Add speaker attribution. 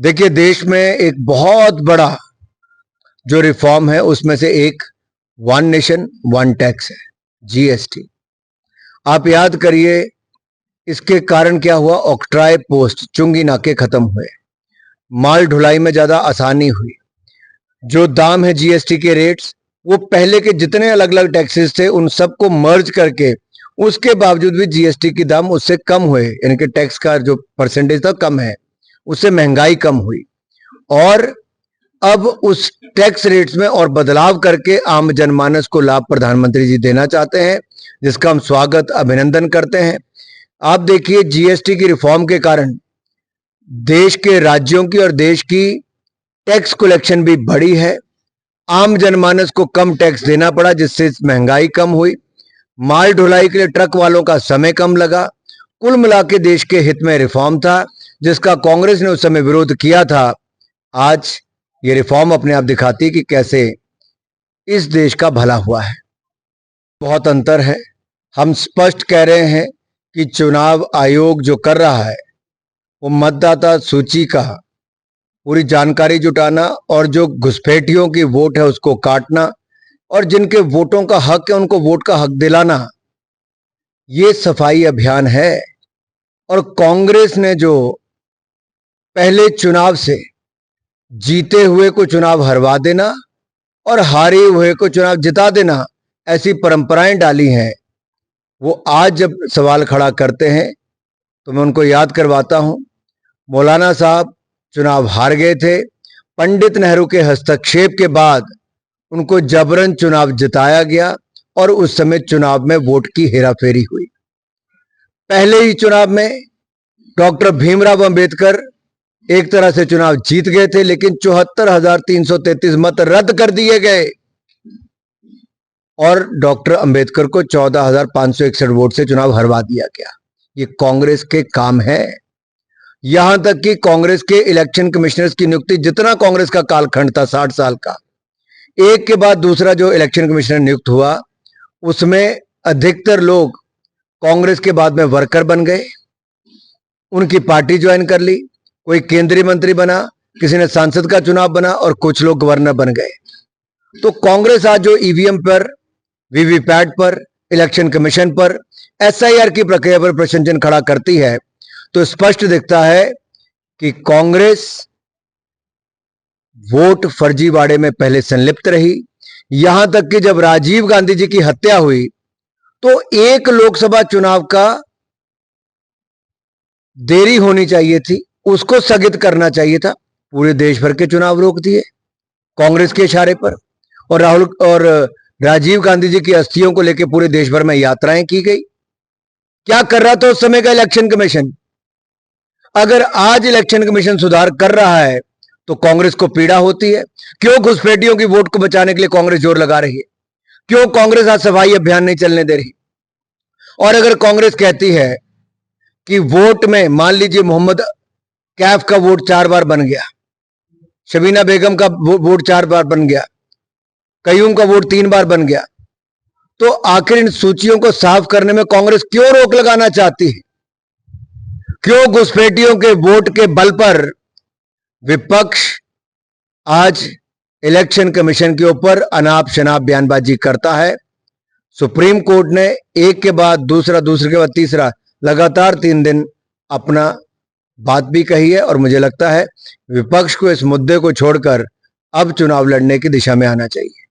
Speaker 1: देखिए, देश में एक बहुत बड़ा जो रिफॉर्म है उसमें से एक वन नेशन वन टैक्स है, जीएसटी। आप याद करिए, इसके कारण क्या हुआ? ऑक्ट्राय पोस्ट चुंगी नाके खत्म हुए, माल ढुलाई में ज्यादा आसानी हुई। जो दाम है जीएसटी के रेट्स, वो पहले के जितने अलग अलग टैक्सेस थे उन सबको मर्ज करके उसके बावजूद भी जीएसटी के दाम उससे कम हुए, यानी कि टैक्स का जो परसेंटेज था कम है, उससे महंगाई कम हुई। और अब उस टैक्स रेट्स में और बदलाव करके आम जनमानस को लाभ प्रधानमंत्री जी देना चाहते हैं, जिसका हम स्वागत अभिनंदन करते हैं। आप देखिए, जीएसटी की रिफॉर्म के कारण देश के राज्यों की और देश की टैक्स कलेक्शन भी बढ़ी है। आम जनमानस को कम टैक्स देना पड़ा, जिससे महंगाई कम हुई। माल ढुलाई के लिए ट्रक वालों का समय कम लगा। कुल मिला के देश के हित में रिफॉर्म था, जिसका कांग्रेस ने उस समय विरोध किया था। आज ये रिफॉर्म अपने आप दिखाती है कि कैसे इस देश का भला हुआ है। बहुत अंतर है। हम स्पष्ट कह रहे हैं कि चुनाव आयोग जो कर रहा है वो मतदाता सूची का पूरी जानकारी जुटाना और जो घुसपैठियों की वोट है उसको काटना और जिनके वोटों का हक है उनको वोट का हक दिलाना, ये सफाई अभियान है। और कांग्रेस ने जो पहले चुनाव से जीते हुए को चुनाव हरवा देना और हारे हुए को चुनाव जिता देना, ऐसी परंपराएं डाली हैं, वो आज जब सवाल खड़ा करते हैं तो मैं उनको याद करवाता हूं। मौलाना साहब चुनाव हार गए थे, पंडित नेहरू के हस्तक्षेप के बाद उनको जबरन चुनाव जिताया गया और उस समय चुनाव में वोट की हेराफेरी हुई। पहले ही चुनाव में डॉक्टर भीमराव अंबेडकर एक तरह से चुनाव जीत गए थे, लेकिन 74,333 मत रद्द कर दिए गए और डॉक्टर अंबेडकर को 14,561 वोट से चुनाव हरवा दिया गया। ये कांग्रेस के काम है। यहां तक कि कांग्रेस के इलेक्शन कमिश्नर्स की नियुक्ति, जितना कांग्रेस का कालखंड था 60 साल का, एक के बाद दूसरा जो इलेक्शन कमिश्नर नियुक्त हुआ उसमें अधिकतर लोग कांग्रेस के बाद में वर्कर बन गए, उनकी पार्टी ज्वाइन कर ली। कोई केंद्रीय मंत्री बना, किसी ने सांसद का चुनाव बना और कुछ लोग गवर्नर बन गए। तो कांग्रेस आज जो ईवीएम पर, वीवीपैट पर, इलेक्शन कमीशन पर, एसआईआर की प्रक्रिया पर प्रश्न चिन्ह खड़ा करती है, तो स्पष्ट दिखता है कि कांग्रेस वोट फर्जीवाड़े में पहले संलिप्त रही। यहां तक कि जब राजीव गांधी जी की हत्या हुई तो एक लोकसभा चुनाव का देरी होनी चाहिए थी, उसको स्थगित करना चाहिए था। पूरे देश भर के चुनाव रोक दिए कांग्रेस के इशारे पर, और राजीव गांधी जी की अस्थियों को लेकर पूरे देश भर में यात्राएं की गई। क्या कर रहा था उस समय का इलेक्शन कमीशन? अगर आज इलेक्शन कमीशन सुधार कर रहा है तो कांग्रेस को पीड़ा होती है। क्यों घुसपैठियों की वोट को बचाने के लिए कांग्रेस जोर लगा रही है? क्यों कांग्रेस आज सफाई अभियान नहीं चलने दे रही? और अगर कांग्रेस कहती है कि वोट में, मान लीजिए मोहम्मद कैफ का वोट 4 बार बन गया, शबीना बेगम का वोट 4 बार बन गया, कयूम का वोट 3 बार बन गया, तो आखिर इन सूचियों को साफ करने में कांग्रेस क्यों रोक लगाना चाहती है? क्यों घुसपैठियों के वोट के बल पर विपक्ष आज इलेक्शन कमीशन के ऊपर अनाप शनाप बयानबाजी करता है? सुप्रीम कोर्ट ने एक के बाद दूसरा, दूसरे के बाद तीसरा, लगातार 3 दिन अपना बात भी कही है। और मुझे लगता है विपक्ष को इस मुद्दे को छोड़कर अब चुनाव लड़ने की दिशा में आना चाहिए।